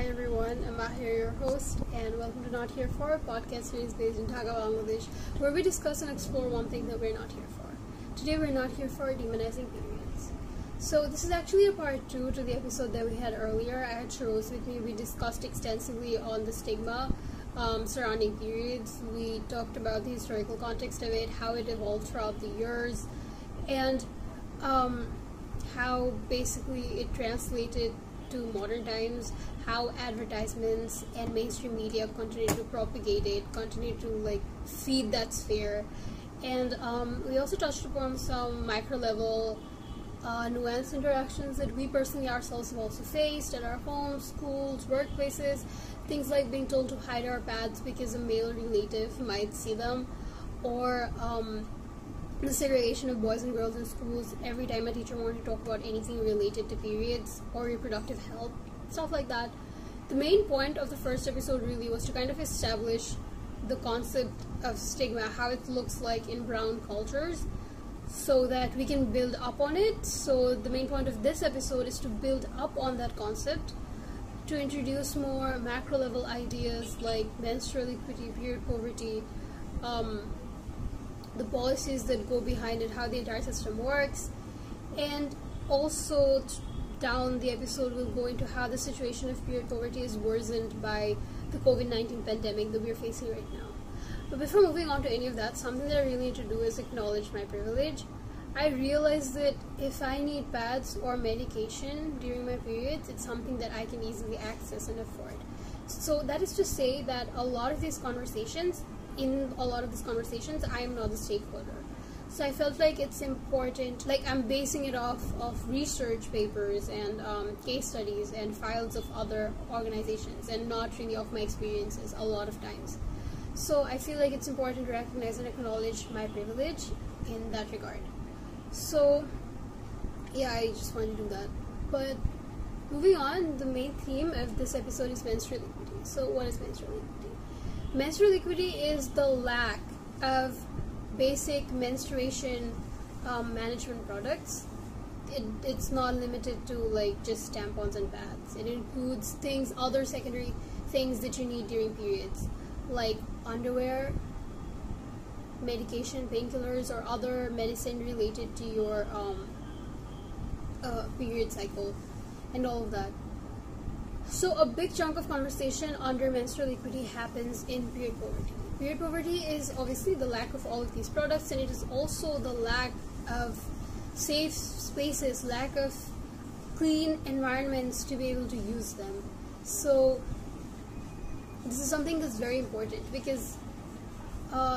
Hi everyone, I'm Aahir, your host, and welcome to Not Here For, a podcast series based in Dhaka, Bangladesh, where we discuss and explore one thing that we're not here for. Today we're not here for demonizing periods. So this is actually a part 2 to the episode that we had earlier. I had Shiroz with me. We discussed extensively on the stigma surrounding periods. We talked about the historical context of it, how it evolved throughout the years, and how basically it translated to modern times, how advertisements and mainstream media continue to propagate it, continue to feed that sphere. And we also touched upon some micro level nuanced interactions that we personally ourselves have also faced at our homes, schools, workplaces. Things like being told to hide our pads because a male relative might see them, or the segregation of boys and girls in schools every time a teacher wanted to talk about anything related to periods or reproductive health, stuff like that. The main point of the first episode really was to kind of establish the concept of stigma, how it looks like in brown cultures, so that we can build up on it. So the main point of this episode is to build up on that concept, to introduce more macro level ideas like menstrual equity, period poverty, the policies that go behind it, how the entire system works, and also down the episode we'll go into how the situation of period poverty is worsened by the COVID-19 pandemic that we're facing right now. But before moving on to any of that, something that I really need to do is acknowledge my privilege. I realize that if I need pads or medication during my periods, it's something that I can easily access and afford. So that is to say that in a lot of these conversations, I am not the stakeholder. So I felt like it's important, I'm basing it off of research papers and case studies and files of other organizations, and not really off my experiences a lot of times. So I feel like it's important to recognize and acknowledge my privilege in that regard. So yeah, I just wanted to do that. But moving on, the main theme of this episode is menstrual equity. So what is menstrual equity? Menstrual equity is the lack of basic menstruation management products. It's not limited to just tampons and pads. It includes other secondary things that you need during periods, like underwear, medication, painkillers, or other medicine related to your period cycle, and all of that. So a big chunk of conversation under menstrual equity happens in period poverty. Period poverty is obviously the lack of all of these products, and it is also the lack of safe spaces, lack of clean environments to be able to use them. So this is something that's very important, because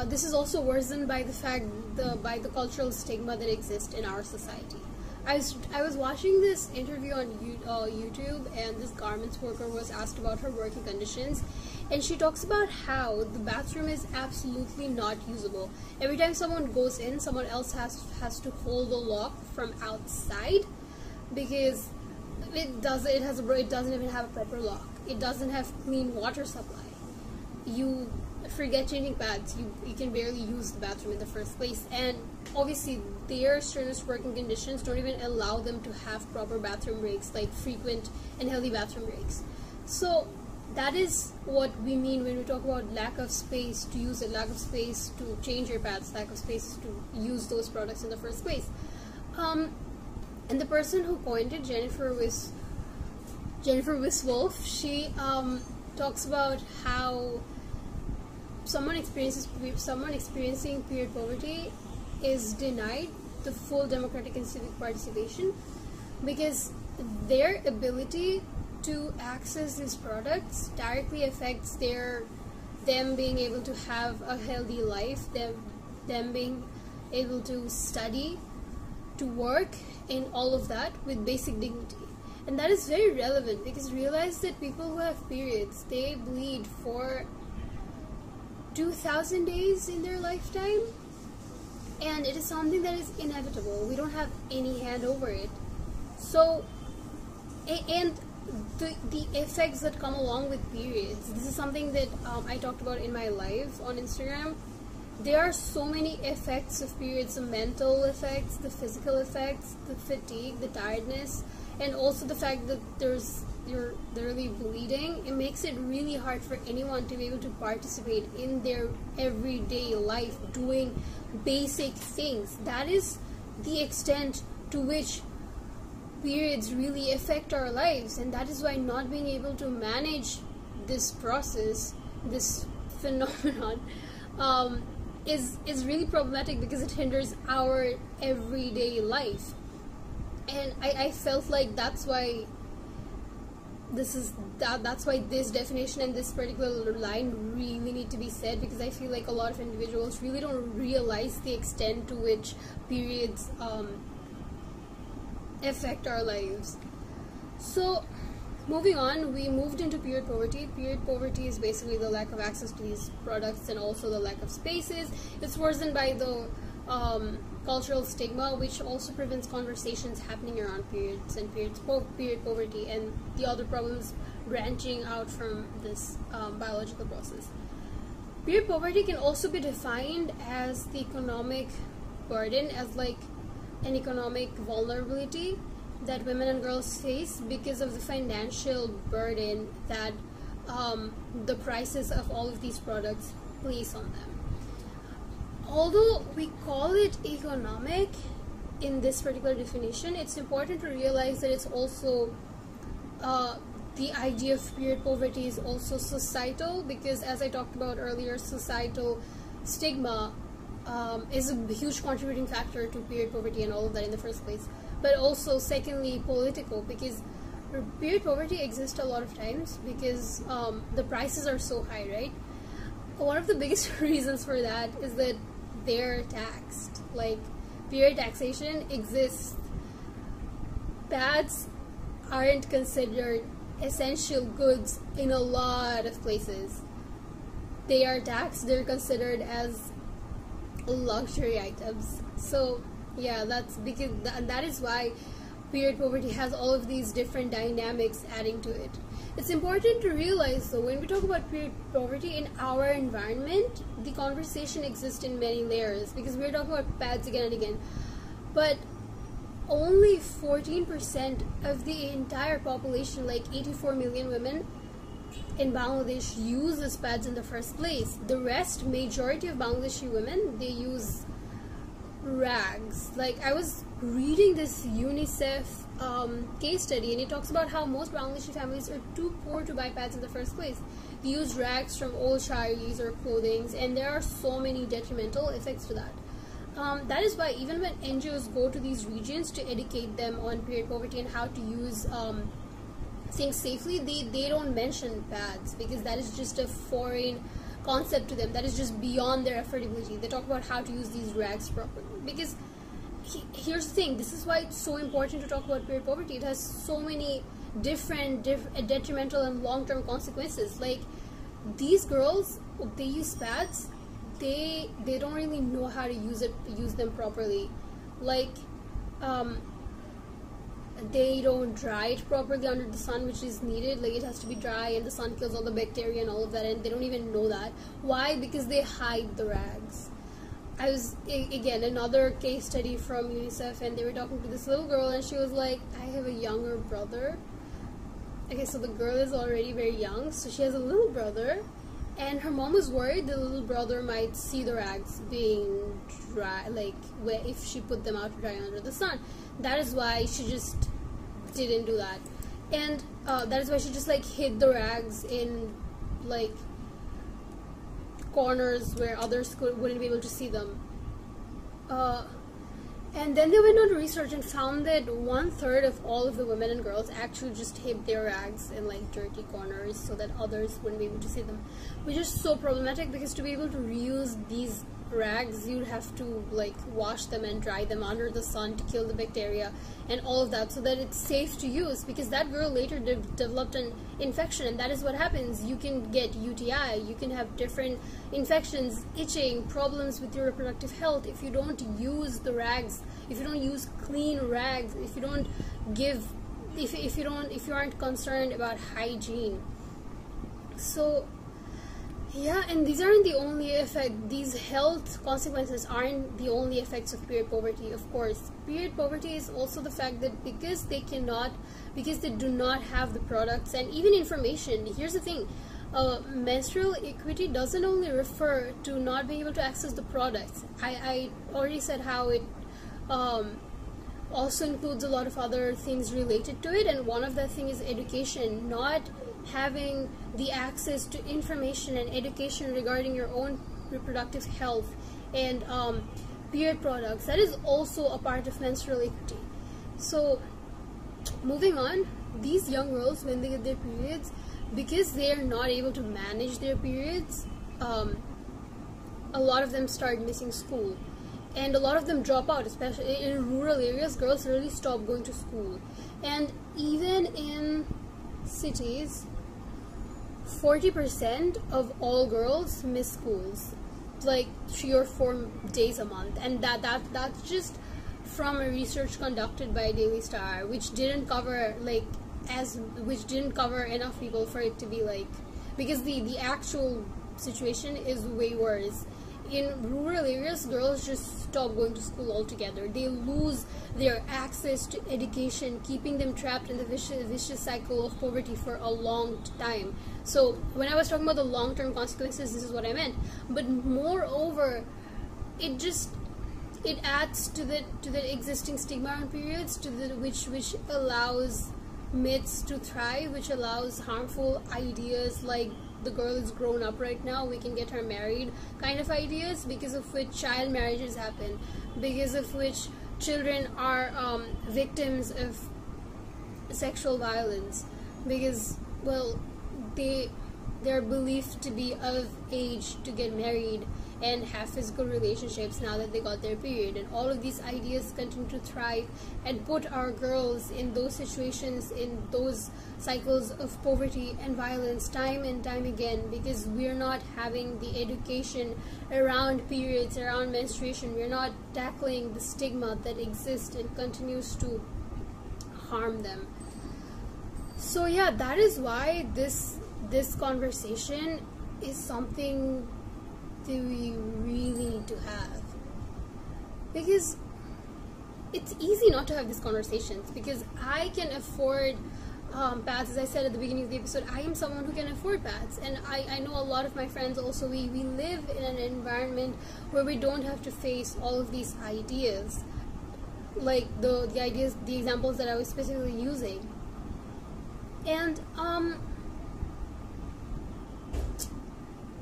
this is also worsened by by the cultural stigma that exists in our society. I was watching this interview on YouTube, and this garments worker was asked about her working conditions, and she talks about how the bathroom is absolutely not usable. Every time someone goes in, someone else has to hold the lock from outside, because it doesn't even have a proper lock. It doesn't have clean water supply. You forget changing pads, you can barely use the bathroom in the first place, and obviously their strenuous working conditions don't even allow them to have proper bathroom breaks, like frequent and healthy bathroom breaks. So that is what we mean when we talk about lack of space to use it, lack of space to change your pads, lack of space to use those products in the first place. And the person who coined it, Jennifer Wiswolf, she talks about how someone experiencing period poverty is denied the full democratic and civic participation, because their ability to access these products directly affects them being able to have a healthy life, them being able to study, to work, and all of that with basic dignity. And that is very relevant, because realize that people who have periods, they bleed for 2,000 days in their lifetime, and it is something that is inevitable. We don't have any hand over it. So, and the effects that come along with periods, this is something that I talked about in my live on Instagram. There are so many effects of periods: the mental effects, the physical effects, the fatigue, the tiredness, and also the fact that there's you're literally bleeding, it makes it really hard for anyone to be able to participate in their everyday life doing basic things. That is the extent to which periods really affect our lives, and that is why not being able to manage this process, this phenomenon, is really problematic, because it hinders our everyday life. And I felt like that's why that's why this definition and this particular line really need to be said, because I feel like a lot of individuals really don't realize the extent to which periods affect our lives. So moving on, we moved into period poverty. Period poverty is basically the lack of access to these products and also the lack of spaces. It's worsened by the cultural stigma, which also prevents conversations happening around periods and period poverty and the other problems branching out from this biological process. Period poverty can also be defined as the economic burden, as like an economic vulnerability that women and girls face because of the financial burden that the prices of all of these products place on them. Although we call it economic in this particular definition, it's important to realize that it's also the idea of period poverty is also societal, because as I talked about earlier, societal stigma is a huge contributing factor to period poverty and all of that in the first place. But also, secondly, political, because period poverty exists a lot of times because the prices are so high, right? One of the biggest reasons for that is that they're taxed. Like, period taxation exists. Pads aren't considered essential goods in a lot of places. They are taxed, they're considered as luxury items. So yeah, that's because that is why period poverty has all of these different dynamics adding to it. It's important to realize, though, when we talk about period poverty in our environment, the conversation exists in many layers, because we're talking about pads again and again, but only 14% of the entire population, like 84 million women in Bangladesh, uses pads in the first place. The rest, majority of Bangladeshi women, they use rags. Like, I was reading this UNICEF case study, and it talks about how most Bangladeshi families are too poor to buy pads in the first place. They use rags from old saris or clothing, and there are so many detrimental effects to that. That is why even when NGOs go to these regions to educate them on period poverty and how to use things safely, they don't mention pads, because that is just a foreign concept to them. That is just beyond their affordability. They talk about how to use these rags properly, because here's the thing, this is why it's so important to talk about period poverty. It has so many different detrimental and long-term consequences. Like, these girls, they use pads, they don't really know how to use them properly. Like, they don't dry it properly under the sun, which is needed. Like, it has to be dry, and the sun kills all the bacteria and all of that, and they don't even know that. Why? Because they hide the rags. I was, again, another case study from UNICEF, and they were talking to this little girl, and she was like, I have a younger brother. Okay, so the girl is already very young, so she has a little brother, and her mom was worried the little brother might see the rags being dry, like, if she put them out to dry under the sun. That is why she just didn't do that. And that is why she just, like, hid the rags in, like, corners where others wouldn't be able to see them. And then they went on to research and found that 1/3 of all of the women and girls actually just hid their rags in, like, dirty corners so that others wouldn't be able to see them, which is so problematic, because to be able to reuse these rags, you'd have to, like, wash them and dry them under the sun to kill the bacteria and all of that, so that it's safe to use, because that girl later developed an infection, and that is what happens. You can get UTI, you can have different infections, itching, problems with your reproductive health if you don't use the rags, if you don't use clean rags, if you don't give, if you aren't concerned about hygiene. So Yeah, and these aren't the only effect. These health consequences aren't the only effects of period poverty. Of course, period poverty is also the fact that because they do not have the products and even information. Here's the thing: menstrual equity doesn't only refer to not being able to access the products. I already said how it also includes a lot of other things related to it, and one of that thing is education. Not having the access to information and education regarding your own reproductive health and period products, that is also a part of menstrual equity. So moving on, these young girls, when they get their periods, because they are not able to manage their periods, a lot of them start missing school, and a lot of them drop out. Especially in rural areas, girls really stop going to school. And even in cities, 40% of all girls miss schools, like 3 or 4 days a month, and that's just from a research conducted by Daily Star, which didn't cover enough people for it to be like, because the actual situation is way worse. In rural areas, girls just stop going to school altogether. They lose their access to education, keeping them trapped in the vicious cycle of poverty for a long time. So when I was talking about the long-term consequences, this is what I meant. But moreover, it adds to the existing stigma on periods, which allows myths to thrive, which allows harmful ideas like the girl is grown up right now, we can get her married kind of ideas, because of which child marriages happen, because of which children are victims of sexual violence, because, well, they're believed to be of age to get married and have physical relationships now that they got their period. And all of these ideas continue to thrive and put our girls in those situations, in those cycles of poverty and violence time and time again, because we're not having the education around periods, around menstruation. We're not tackling the stigma that exists and continues to harm them. So yeah, that is why this conversation is something that we really need to have, because it's easy not to have these conversations, because I can afford pads. As I said at the beginning of the episode, I am someone who can afford pads, and I know a lot of my friends also. We live in an environment where we don't have to face all of these ideas, like the examples that I was specifically using. And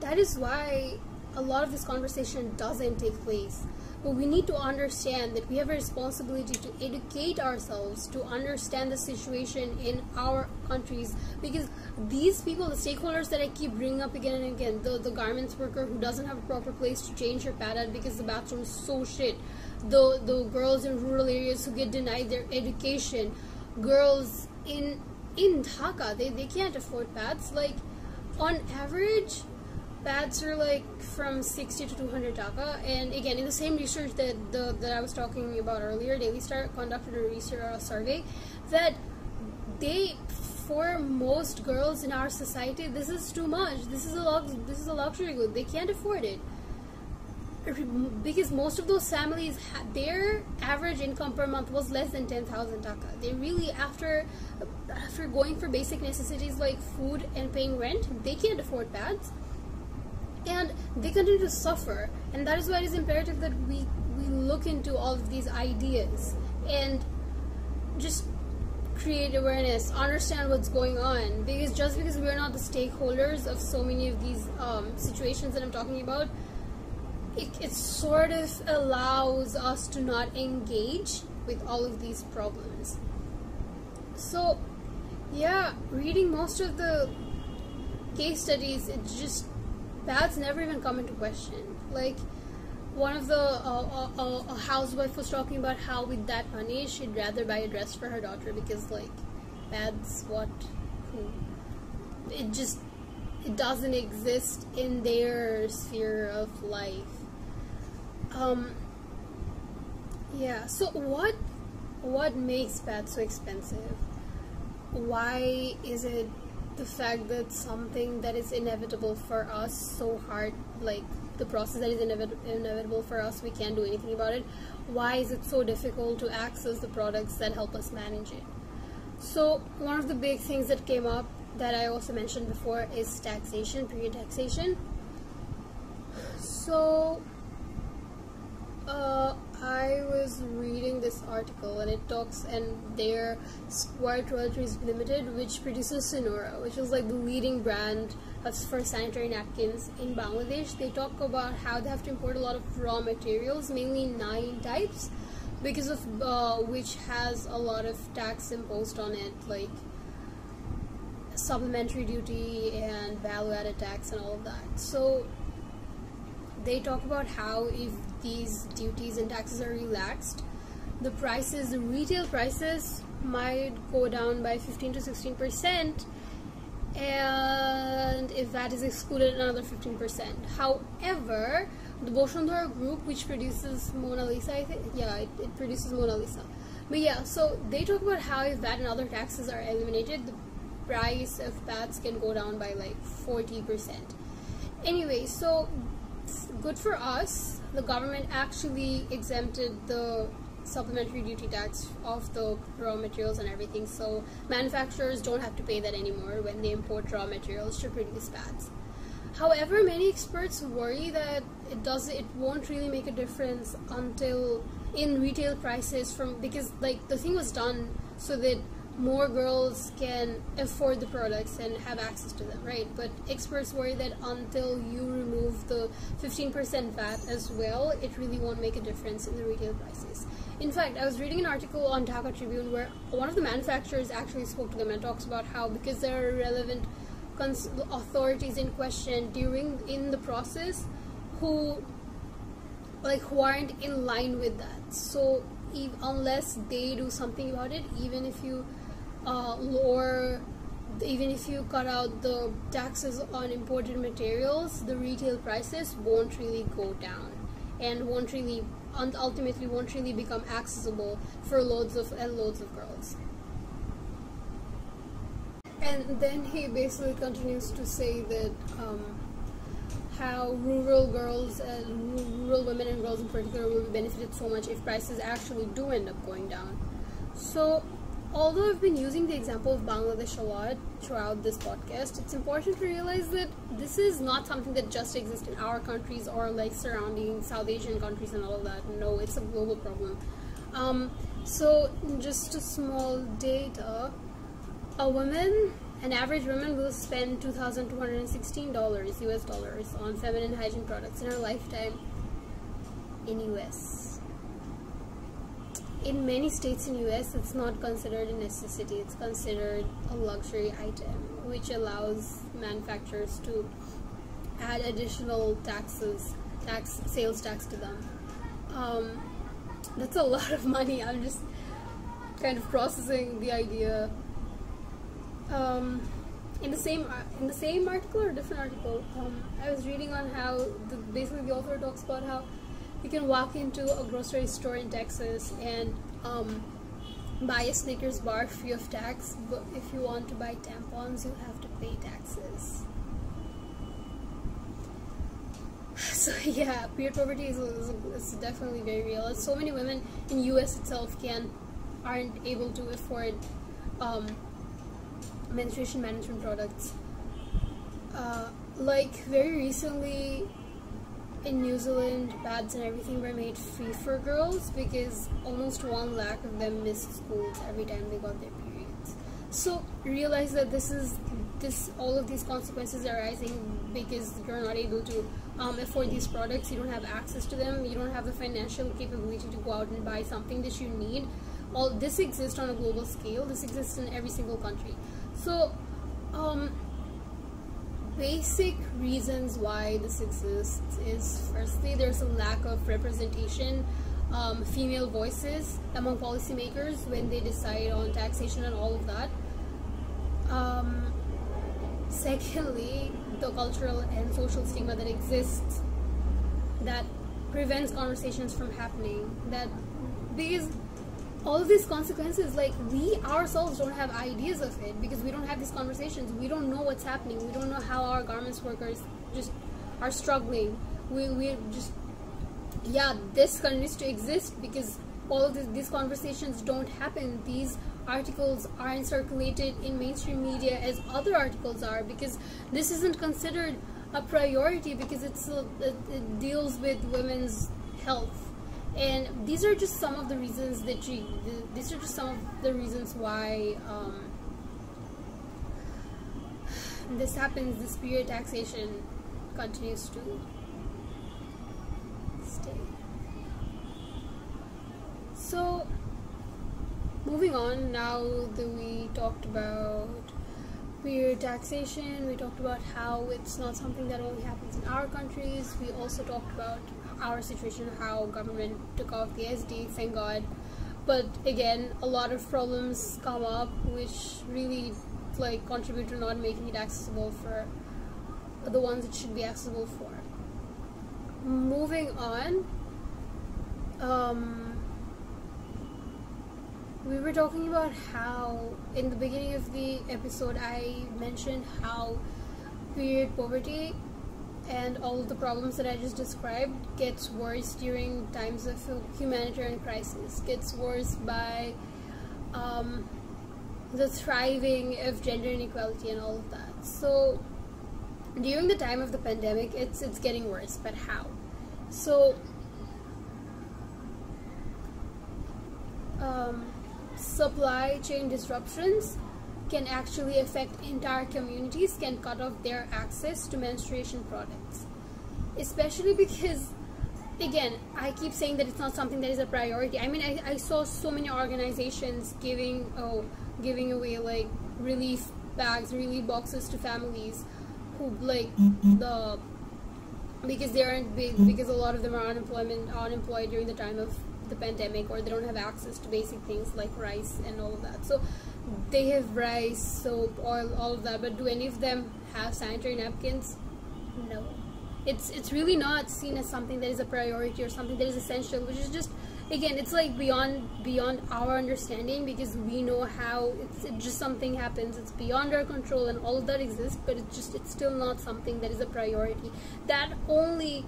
that is why a lot of this conversation doesn't take place. But we need to understand that we have a responsibility to educate ourselves, to understand the situation in our countries, because these people, the stakeholders that I keep bringing up again and again, the garments worker who doesn't have a proper place to change her pad at because the bathroom is so shit, the girls in rural areas who get denied their education, girls in Dhaka, they can't afford pads. Like, on average, pads are like from 60 to 200 taka. And again, in the same research that I was talking about earlier, Daily Star conducted a survey that for most girls in our society, this is too much. This is a luxury good. They can't afford it, because most of those families, their average income per month was less than 10,000 taka. They really, after going for basic necessities like food and paying rent, they can't afford pads, and they continue to suffer. And that is why it is imperative that we look into all of these ideas and just create awareness, understand what's going on, because just because we're not the stakeholders of so many of these situations that I'm talking about, it sort of allows us to not engage with all of these problems. So yeah, reading most of the case studies, it's just, pads never even come into question. Like, one of the a housewife was talking about how with that money she'd rather buy a dress for her daughter, because like, pads, what, who, it doesn't exist in their sphere of life. Yeah, so what makes pads so expensive? Why is it the fact that something that is inevitable for us so hard, like the process that is inevitable for us, we can't do anything about it. Why is it so difficult to access the products that help us manage it? So one of the big things that came up that I also mentioned before is taxation, period taxation. So I was reading this article, and it talks, and their Square Toiletries Limited, which produces Sonora, which is like the leading brand for sanitary napkins in Bangladesh. They talk about how they have to import a lot of raw materials, mainly 9 types, because of which has a lot of tax imposed on it, like supplementary duty and value-added tax and all of that. So they talk about how if these duties and taxes are relaxed, the retail prices might go down by 15 to 16%, and if that is excluded, another 15%. However, the Boshundhara group, which produces Mona Lisa, I think, yeah, it produces Mona Lisa. But yeah, so they talk about how if that and other taxes are eliminated, the price of pads can go down by like 40%. Anyway, so good for us, the government actually exempted the supplementary duty tax of the raw materials and everything, so manufacturers don't have to pay that anymore when they import raw materials to produce pads. However, many experts worry that it won't really make a difference until in retail prices, because like the thing was done so that more girls can afford the products and have access to them, right? But experts worry that until you remove the 15% VAT as well, it really won't make a difference in the retail prices. In fact, I was reading an article on Dhaka Tribune where one of the manufacturers actually spoke to them and talks about how, because there are relevant authorities in question in the process who aren't in line with that. So unless they do something about it, even if you cut out the taxes on imported materials, the retail prices won't really go down and ultimately won't really become accessible for loads of girls. And then he basically continues to say that how rural girls and rural women and girls in particular will be benefited so much if prices actually do end up going down. So although I've been using the example of Bangladesh a lot throughout this podcast, it's important to realize that this is not something that just exists in our countries or like surrounding South Asian countries and all of that. No, it's a global problem. So just a small data, an average woman will spend $2,216 US dollars on feminine hygiene products in her lifetime in US. In many states in US, it's not considered a necessity, it's considered a luxury item, which allows manufacturers to add additional sales tax to them. That's a lot of money. I'm just kind of processing the idea. In the same article or a different article, I was reading on how basically the author talks about how you can walk into a grocery store in Texas and buy a Snickers bar free of tax, but if you want to buy tampons, you have to pay taxes. So yeah, period poverty is definitely very real. So many women in US itself aren't able to afford menstruation management products. Like very recently in New Zealand, pads and everything were made free for girls because almost 1 lakh of them missed schools every time they got their periods. So realize that all of these consequences are arising because you're not able to afford these products, you don't have access to them, you don't have the financial capability to go out and buy something that you need. All this exists on a global scale, this exists in every single country. So basic reasons why this exists is, firstly, there's a lack of representation, female voices among policymakers when they decide on taxation and all of that. Secondly, the cultural and social stigma that exists that prevents conversations from happening. Because all of these consequences, like, we ourselves don't have ideas of it because we don't have these conversations. We don't know what's happening. We don't know how our garments workers just are struggling. We just, yeah, this continues to exist because all of these conversations don't happen. These articles aren't circulated in mainstream media as other articles are, because this isn't considered a priority, because it deals with women's health. And these are just some of the reasons why this happens. This period taxation continues to stay. So, moving on, now that we talked about period taxation, we talked about how it's not something that only happens in our countries. We also talked about our situation, how government took off the SD, thank God. But again, a lot of problems come up which really like contribute to not making it accessible for the ones it should be accessible for. Moving on, we were talking about how in the beginning of the episode I mentioned how period poverty and all of the problems that I just described gets worse during times of humanitarian crisis, gets worse by the thriving of gender inequality and all of that. So during the time of the pandemic, it's getting worse, but how? So supply chain disruptions can actually affect entire communities, can cut off their access to menstruation products. Especially because, again, I keep saying that it's not something that is a priority. I mean, I saw so many organizations giving away like relief bags, relief boxes to families who because they aren't big, because a lot of them are unemployed during the time of the pandemic, or they don't have access to basic things like rice and all of that. So they have rice, soap, oil, all of that, but do any of them have sanitary napkins? No. It's really not seen as something that is a priority or something that is essential, which is just, again, it's like beyond our understanding, because we know how it's just something happens, it's beyond our control and all of that exists, but it's still not something that is a priority. That only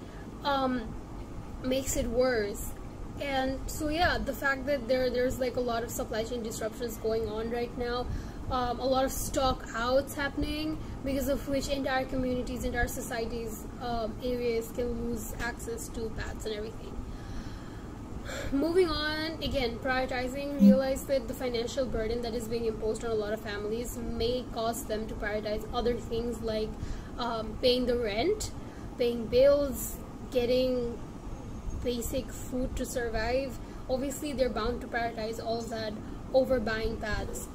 makes it worse. And so yeah, the fact that there's like a lot of supply chain disruptions going on right now, a lot of stock outs happening, because of which entire communities, entire societies, areas can lose access to pads and everything. Moving on, again, prioritizing, realize that the financial burden that is being imposed on a lot of families may cause them to prioritize other things like paying the rent, paying bills, getting basic food to survive. Obviously they're bound to prioritize all of that over buying pads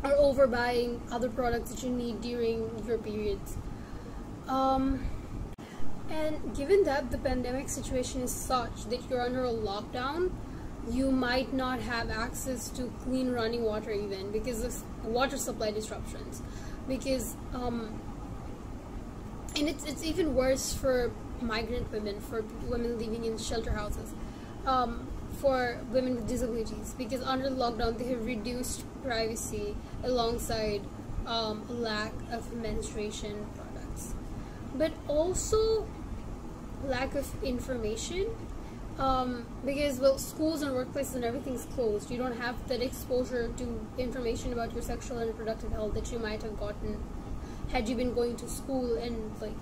or over buying other products that you need during your periods. And given that the pandemic situation is such that you're under a lockdown, you might not have access to clean running water even because of water supply disruptions, because and it's even worse for migrant women, for women living in shelter houses, for women with disabilities, because under the lockdown they have reduced privacy alongside lack of menstruation products, but also lack of information, because, well, schools and workplaces and everything's closed. You don't have that exposure to information about your sexual and reproductive health that you might have gotten had you been going to school and like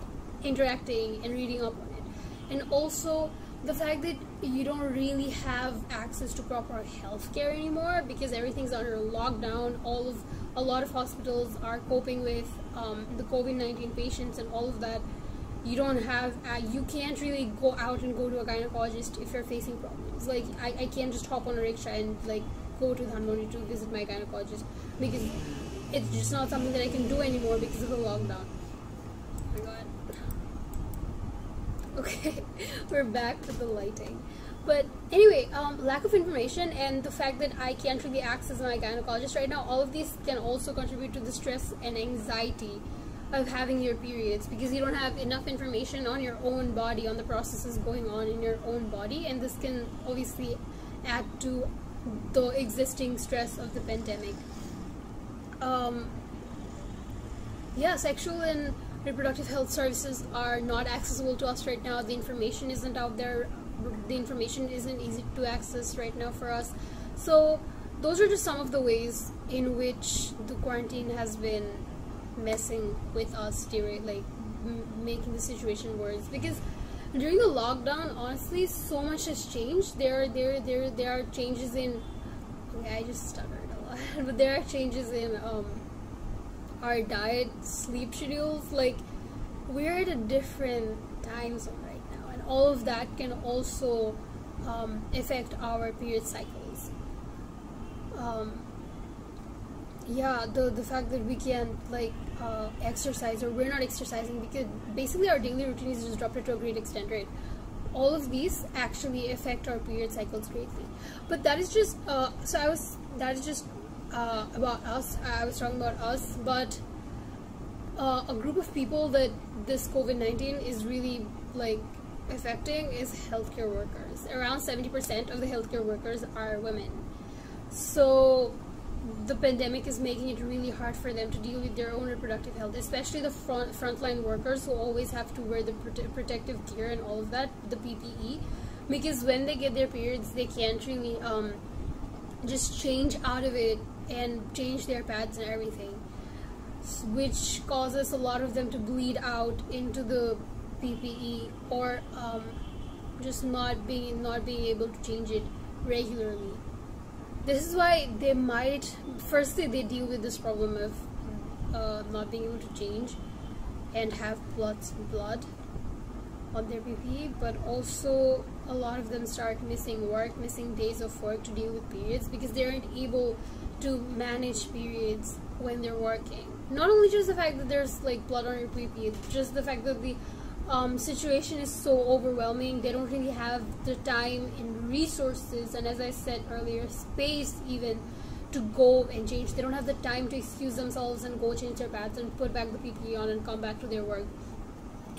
interacting and reading up on it. And also the fact that you don't really have access to proper health care anymore because everything's under lockdown. A lot of hospitals are coping with the COVID-19 patients and all of that. You don't have you can't really go out and go to a gynecologist if you're facing problems. Like I can't just hop on a rickshaw and like go to Dhanmondi to visit my gynecologist, because it's just not something that I can do anymore because of the lockdown. Oh my god. Okay, we're back with the lighting. But anyway, lack of information and the fact that I can't really access my gynecologist right now, all of these can also contribute to the stress and anxiety of having your periods, because you don't have enough information on your own body, on the processes going on in your own body, and this can obviously add to the existing stress of the pandemic. Yeah, sexual and reproductive health services are not accessible to us right now. The information isn't out there. The information isn't easy to access right now for us. So those are just some of the ways in which the quarantine has been messing with us during, like, making the situation worse. Because during the lockdown, honestly, so much has changed. There are changes in. Okay, I just stuttered a lot, but there are changes in our diet, sleep schedules. Like, we're at a different time zone right now, and all of that can also affect our period cycles. Yeah, the fact that we can't, like, exercise, or we're not exercising because basically our daily routine is disrupted to a great extent, right? All of these actually affect our period cycles greatly. But that is just about us. I was talking about us, but a group of people that this COVID-19 is really, like, affecting is healthcare workers. Around 70% of the healthcare workers are women. So the pandemic is making it really hard for them to deal with their own reproductive health, especially the frontline workers who always have to wear the protective gear and all of that, the PPE, because when they get their periods, they can't really just change out of it and change their pads and everything, which causes a lot of them to bleed out into the PPE, or just not being able to change it regularly. This is why they might, firstly, they deal with this problem of not being able to change and have blood on their PPE, but also a lot of them start missing work, missing days of work to deal with periods, because they aren't able to manage periods when they're working. Not only just the fact that there's, like, blood on your PPE, just the fact that the situation is so overwhelming. They don't really have the time and resources, and as I said earlier, space even to go and change. They don't have the time to excuse themselves and go change their pads and put back the PPE on and come back to their work.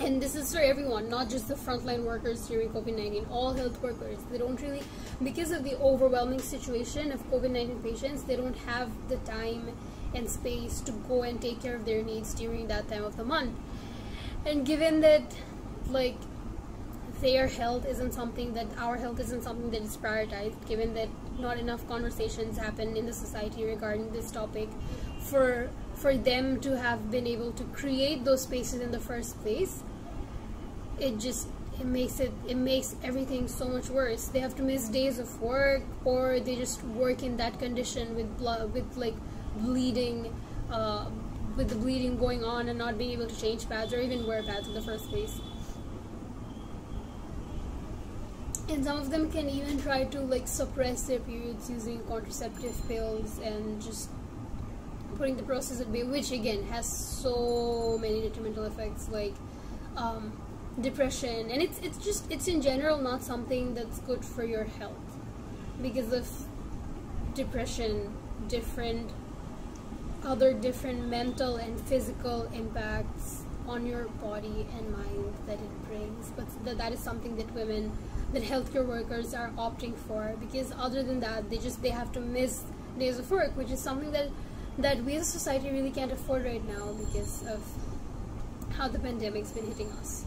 And this is for everyone, not just the frontline workers during COVID-19, all health workers. They don't really, because of the overwhelming situation of COVID-19 patients, they don't have the time and space to go and take care of their needs during that time of the month. And given that, like, their health isn't something that, our health isn't something that is prioritized, given that not enough conversations happen in the society regarding this topic for them to have been able to create those spaces in the first place, it makes everything so much worse. They have to miss days of work, or they just work in that condition with blood, with, like, bleeding, with the bleeding going on and not being able to change pads or even wear pads in the first place. And some of them can even try to, like, suppress their periods using contraceptive pills and just putting the process at bay, which again has so many detrimental effects, like depression, and it's in general not something that's good for your health because of depression, other different mental and physical impacts on your body and mind that it brings. But that is something that healthcare workers are opting for, because other than that, they have to miss days of work, which is something that we as a society really can't afford right now because of how the pandemic's been hitting us.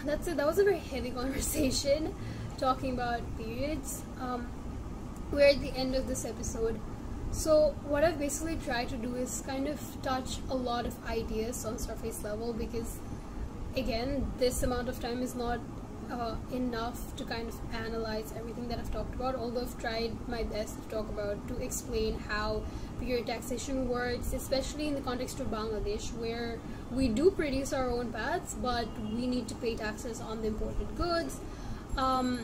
That's it. That was a very heavy conversation talking about periods. We're at the end of this episode. So what I've basically tried to do is kind of touch a lot of ideas on surface level, because again, this amount of time is not enough to kind of analyze everything that I've talked about, although I've tried my best to explain how period taxation works, especially in the context of Bangladesh, where we do produce our own pads, but we need to pay taxes on the imported goods. How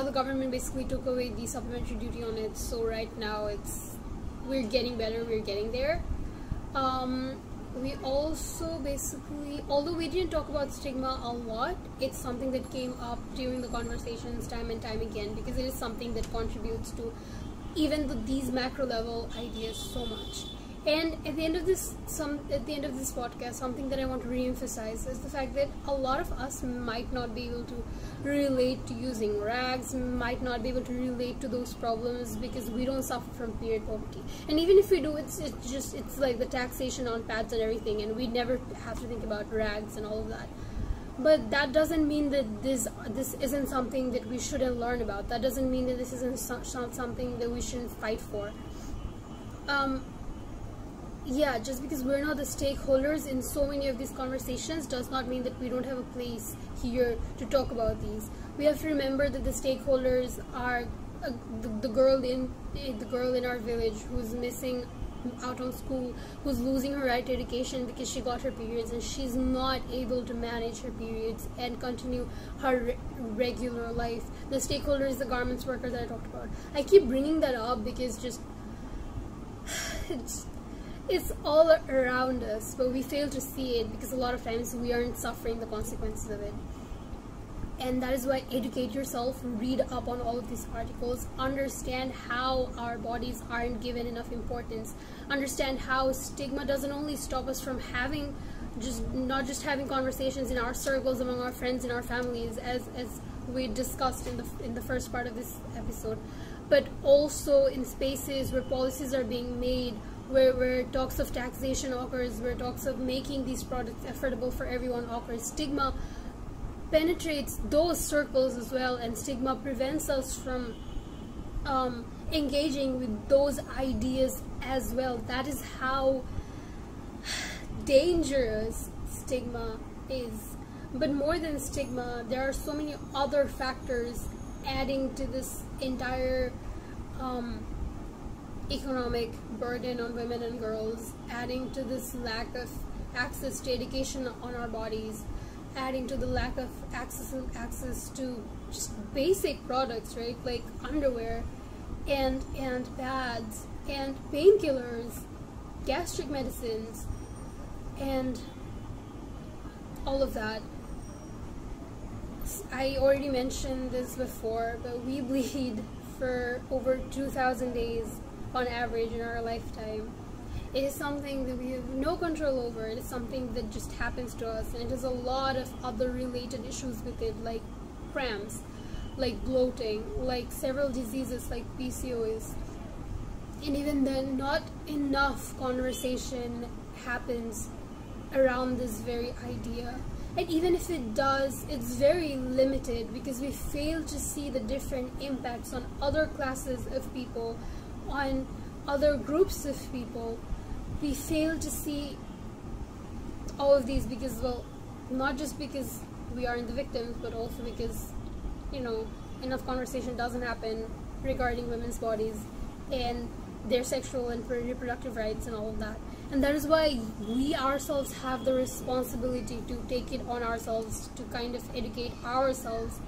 the government basically took away the supplementary duty on it, so right now we're getting better, we're getting there. We also basically, although we didn't talk about stigma a lot, it's something that came up during the conversations time and time again, because it is something that contributes to even these macro level ideas so much. And at the end of this podcast, something that I want to re-emphasize is the fact that a lot of us might not be able to relate to using rags, might not be able to relate to those problems because we don't suffer from period poverty. And even if we do, it's like the taxation on pads and everything, and we never have to think about rags and all of that. But that doesn't mean that this isn't something that we shouldn't learn about. That doesn't mean that this isn't something that we shouldn't fight for. Yeah, just because we're not the stakeholders in so many of these conversations does not mean that we don't have a place here to talk about these. We have to remember that the stakeholders are the girl in our village who's missing out on school, who's losing her right to education because she got her periods and she's not able to manage her periods and continue her regular life. The stakeholder is the garments worker that I talked about. I keep bringing that up because just it's all around us, but we fail to see it because a lot of times we aren't suffering the consequences of it. And that is why educate yourself, read up on all of these articles, understand how our bodies aren't given enough importance, understand how stigma doesn't only stop us from having not just having conversations in our circles among our friends and our families as we discussed in the first part of this episode, but also in spaces where policies are being made, where talks of taxation occurs, where talks of making these products affordable for everyone occurs. Stigma penetrates those circles as well, and stigma prevents us from engaging with those ideas as well. That is how dangerous stigma is. But more than stigma, there are so many other factors adding to this entire economic burden on women and girls, adding to this lack of access to education on our bodies, adding to the lack of access to just basic products, right, like underwear and pads and painkillers, gastric medicines, and all of that. I already mentioned this before, but we bleed for over 2,000 days on average in our lifetime. It is something that we have no control over. It is something that just happens to us, and it has a lot of other related issues with it, like cramps, like bloating, like several diseases like PCOS. And even then, not enough conversation happens around this very idea. And even if it does, it's very limited because we fail to see the different impacts on other classes of people, on other groups of people. We fail to see all of these because, well, not just because we aren't the victims, but also because, you know, enough conversation doesn't happen regarding women's bodies and their sexual and reproductive rights and all of that. And that is why we ourselves have the responsibility to take it on ourselves to kind of educate ourselves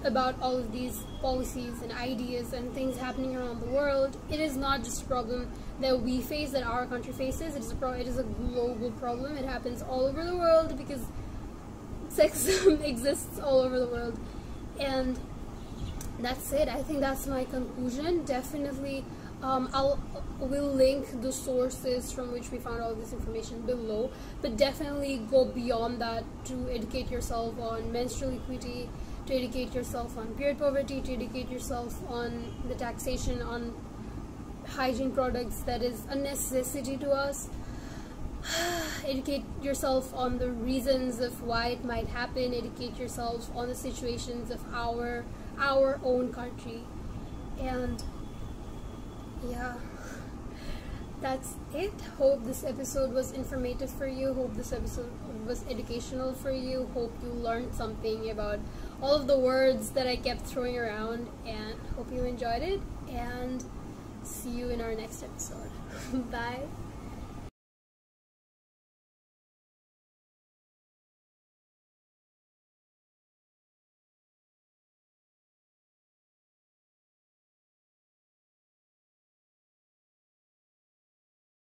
about all of these policies and ideas and things happening around the world. It is not just a problem that we face, that our country faces. It is a global problem. It happens all over the world because sexism exists all over the world. And that's it. I think that's my conclusion. Definitely, we'll link the sources from which we found all of this information below, but definitely go beyond that to educate yourself on menstrual equity, to educate yourself on period poverty, to educate yourself on the taxation on hygiene products that is a necessity to us. Educate yourself on the reasons of why it might happen. Educate yourself on the situations of our own country. And yeah, that's it. Hope this episode was informative for you. Hope this episode was educational for you. Hope you learned something about all of the words that I kept throwing around, and hope you enjoyed it, and see you in our next episode. Bye.